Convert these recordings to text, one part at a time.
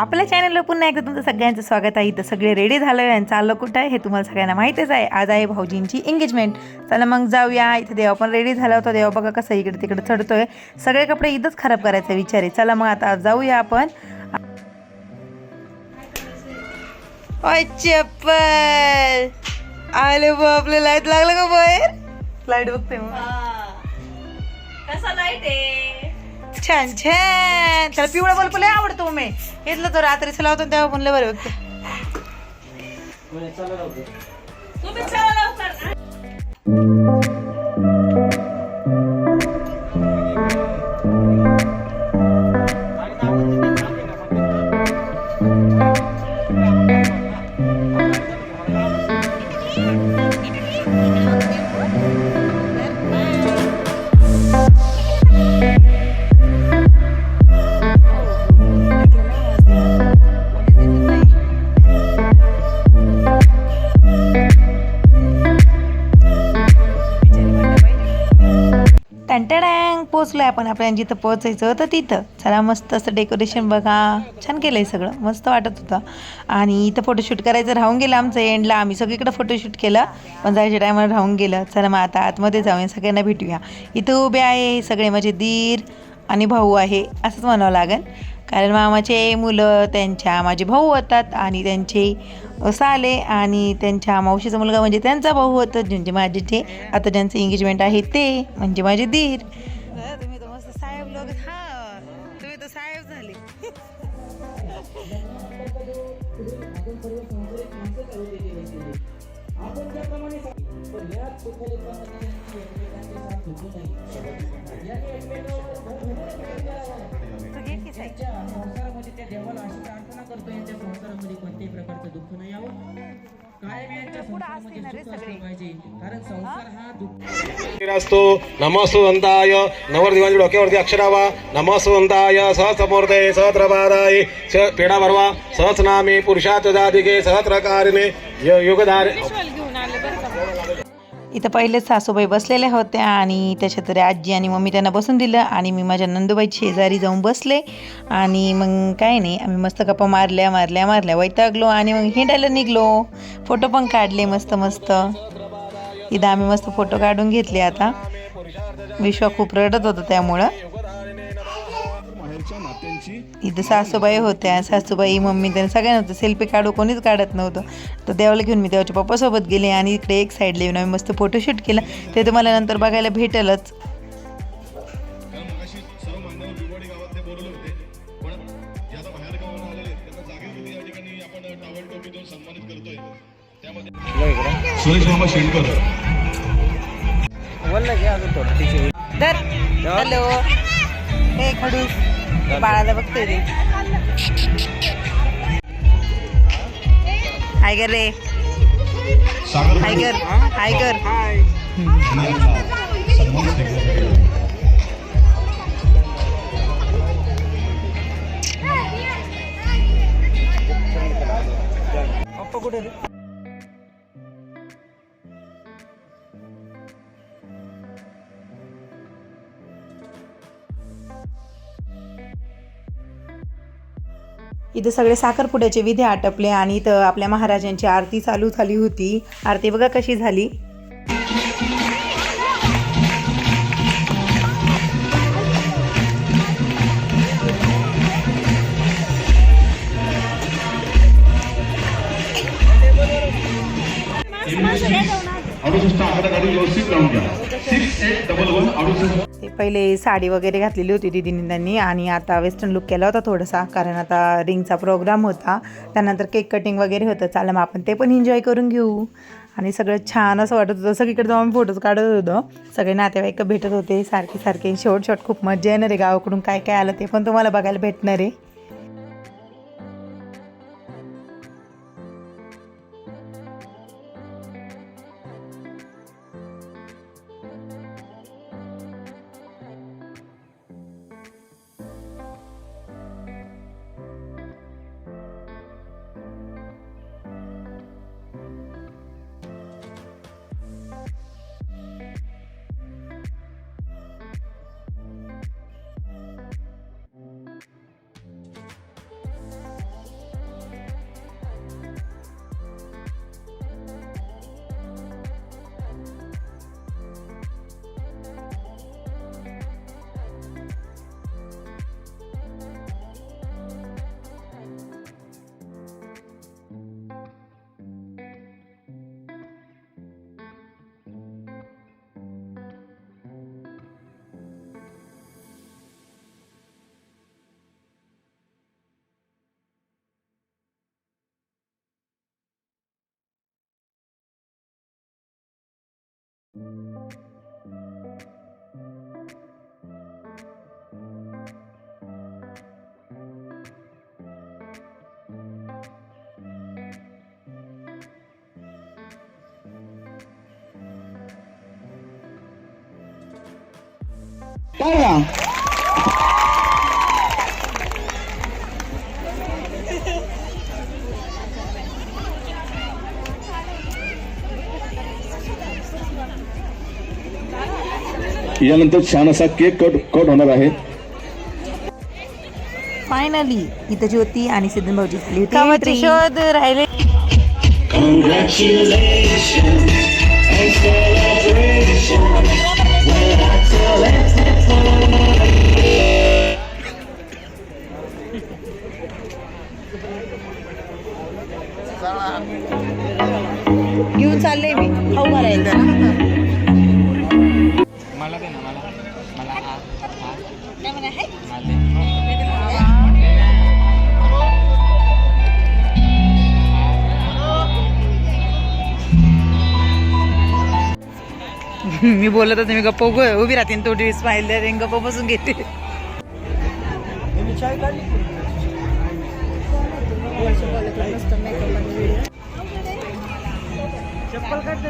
आपल्या चॅनलवर पुन्हा एकदा तुमचं सगळ्यांचं स्वागत आहे. तर सगळे रेडी झालं आणि चाललं कुठं आहे हे तुम्हाला सगळ्यांना माहितीच आहे. आज आहे भाऊजींची एंगेजमेंट. चला मग जाऊया. इथं देवा पण रेडी झाला होता. देवा बघा कसं इकडे तिकडे चढतोय. सगळे कपडे इथंच खराब करायचा विचार आहे. चला मग आता जाऊया आपण. ओय चप्पल आले बापले. लाईट लागलं का बाहेर? लाईट बघते मग कसा लाईट आहे. छान छान. त्याला पिवळा बल्ब लय आवडतो. मी घेतलं तर रात्रीच लावतो तेव्हा पण लय बरं बघते. तुम्ही चला लवकर. टँटँग पोचलोय आपण. आपल्याला जिथं पोचायचं होतं तिथं. चला मस्त असं डेकोरेशन बघा. छान केलंय सगळं. मस्त वाटत होतं. आणि इथं फोटोशूट करायचं राहून गेलं आमचं एंडला. आम्ही सगळीकडे फोटोशूट केलं पण जायच्या टायमाला राहून गेलं. चला मग आता आतमध्ये जाऊया. सगळ्यांना भेटूया. इथं उभे आहे सगळे माझे दीर आणि भाऊ आहे असंच म्हणावं लागेल. कारण मामाचे मुलं त्यांच्या माझे भाऊ होतात आणि त्यांचे साले आणि त्यांच्या मावशीचा मुलगा म्हणजे त्यांचा भाऊ होतं म्हणजे माझे ते आता ज्यांचं एंगेजमेंट आहे ते म्हणजे माझे दीर. तुम्ही तर मस्त साहेब लोक. हा तुम्ही तर साहेब झाले. संसारामध्ये त्या देवाला अशी प्रार्थना करतो यांच्या संसारामध्ये कोणत्याही प्रकारचं दुःख नाही यावं. कायम यांच्या संसारामध्ये सुख असलं पाहिजे कारण संसार हा दुःख असतो. नमस्वंताय नवरदेवांच्या डोक्यावरती अक्षरावा. नमस्वंताय सहस्रमूर्ते सहस्रपादाय पेढा भरवा. सहस्रनामे पुरुषात जादिके सहस्रकारिणे युगधारे. इथं पहिलेच सासूबाई बसलेल्या होत्या आणि त्याच्यात तरी आजी आणि मम्मी त्यांना बसून दिलं आणि मी माझ्या नंदूबाईची शेजारी जाऊन बसले. आणि मग काय नाही आम्ही मस्त गप्पा मारल्या वैतागलो आणि मग हिंडायला निघलो. फोटो पण काढले मस्त मस्त. इथं आम्ही मस्त फोटो काढून घेतले. आता विश्वा खूप रडत होता त्यामुळं. इथं सासूबाई होत्या. सासूबाई मम्मी त्यांना सगळ्यांना होतं. सेल्फी काढू कोणीच काढत नव्हतं. तर देवाला घेऊन मी देवाच्या पप्पासोबत गेले आणि इकडे एक साईडला येऊन आम्ही मस्त फोटोशूट केलं. ते तुम्हाला नंतर बघायला भेटेलच. हॅलो हे खडूस बाळाला बघतोय रे. हाय कर रे. हाय कर हाय कर. पप्पा कुठे रे? इथं सगळे साखरपुड्याचे विधी आटपले आणि इथं आपल्या महाराजांची आरती चालू झाली होती. आरती बघा कशी झाली. ते पहिले साडी वगैरे घातलेली होती दीदीने त्यांनी आणि आता वेस्टर्न लुक केला होता थोडासा कारण आता रिंगचा प्रोग्राम होता. त्यानंतर केक कटिंग वगैरे होतं. चला मग आपण ते पण एन्जॉय करून घेऊ. आणि सगळं छान असं वाटत होतं. सगळीकडे जाऊन फोटोज काढत होतो. सगळे नातेवाईक भेटत होते सारखे. शेवट खूप मजा येणार आहे. गावाकडून काय काय आलं ते पण तुम्हाला बघायला भेटणार आहे. यानंतर छान असा केक कट होणार आहे. फायनली इथं ज्योती आणि सिद्धन भाऊजी झाली होती शोध राहिले. घेऊन चालले मी खाऊ घालायला. मला दे ना मला मी बोलत होते मी गप्प उभी राहते थोडी स्माईल द्या गप्प बसून घेते. चप्पल काढते.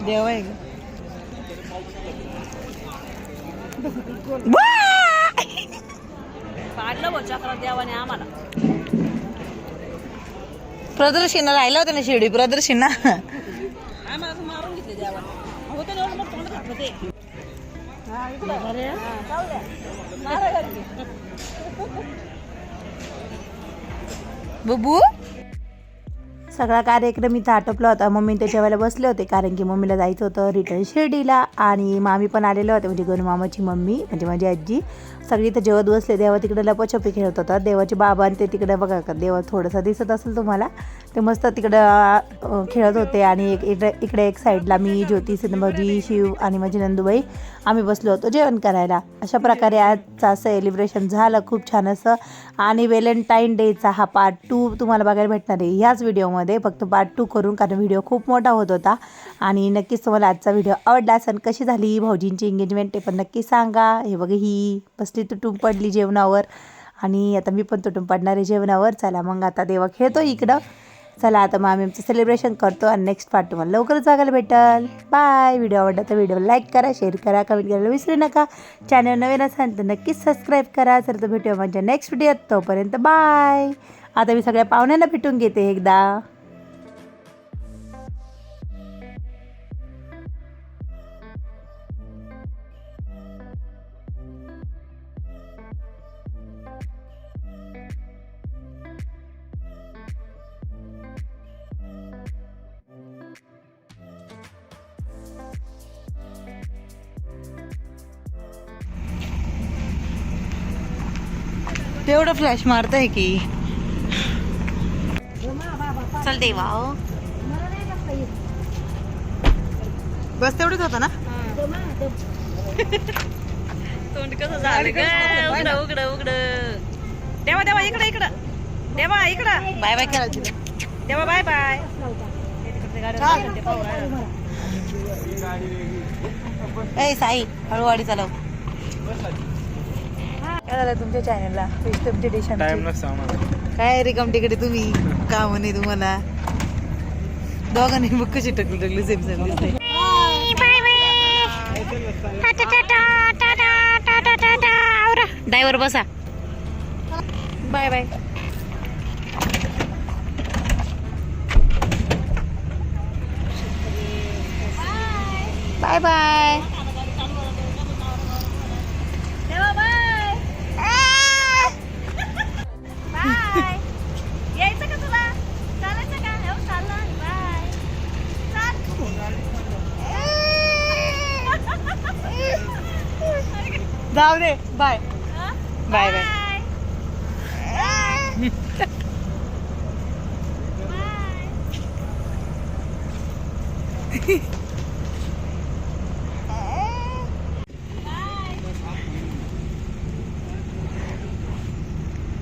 देव आहे पाडलं बघ चक्र देवाने आम्हाला. प्रदर्शन राहिलं होतं ना शिर्डी प्रदर्शन आम्हाला मारून घेतले देवाने. होतं एवढं मोठं तोंड घातलं ते. बुबू सगळा कार्यक्रम इथं आटोपला होता. मम्मी त्याच्या वेळेला बसले होते कारण की मम्मीला जायचं होतं रिटर्न शिर्डीला आणि मामी पण आलेले होते म्हणजे गणू मामाची मम्मी म्हणजे माझी आजी सगळी इथं जेवत बसले. देवा तिकडे लपाछपी खेळत होता. देवाचे बाबा आणि ते तिकडे बघा का देवा थोडंसं दिसत असेल तुम्हाला ते मस्त तिकडं खेळत होते आणि इकडे एक साईडला मी ज्योती सिद्धभाऊजी शिव आणि माझी नंदूबाई आम्ही बसलो होतो जेवण करायला. अशा प्रकारे आजचा सेलिब्रेशन झालं खूप छान असं. आणि व्हॅलेंटाईन डेचा हा पार्ट 2 तुम्हाला बघायला भेटणार आहे ह्याच व्हिडिओमध्ये फक्त पार्ट 2 करून कारण व्हिडिओ खूप मोठा होत होता. आणि नक्कीच तुम्हाला आजचा व्हिडिओ आवडला असेल. कशी झाली भाऊजींची एंगेजमेंट ते पण नक्की सांगा. हे बघा ही बसली तुटून पडली जेवणावर आणि आता मी पण तुटून पडणार आहे जेवणावर. चला मग आता देवा खेळतो इकडं. चला आता मग आम्ही आमचं सेलिब्रेशन करतो आणि नेक्स्ट पार्ट तुम्हाला लवकरच बघायला भेटेल. बाय. व्हिडिओ आवडला तर व्हिडिओ लाईक करा शेअर करा कमेंट करायला विसरू नका. चॅनल नवीन असाल तर नक्कीच सबस्क्राईब करा. चला तर भेटूया माझ्या नेक्स्ट व्हिडिओत. तोपर्यंत बाय. आता मी सगळ्या पाहुण्यांना भेटून घेते एकदा. तेवढं फ्लॅश मारतंय की चल देवा बस तेवढंच होतं ना. तोंड कसं झालं ग उघड उघड देवा देवा इकडं इकडं देवा इकडं बाय बाय करायची देवा बाय बाय ए साई हळूवाडी चालव. काय झालं तुमच्या चॅनलला तुमच्या डिश काय रिकाम तिकडे तुम्ही का म्हणे तुम्हाला दोघांनी मग कशी टकली सेम सेम दिसते. ड्रायव्हर बसा बाय बाय. Bye bye. देवा बाय बाय यायचं का तुला चालायचं का हो चाललं बाय जाऊ दे बाय बाय बाय.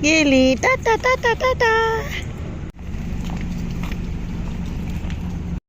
गेली टा टा टा टा टा टा.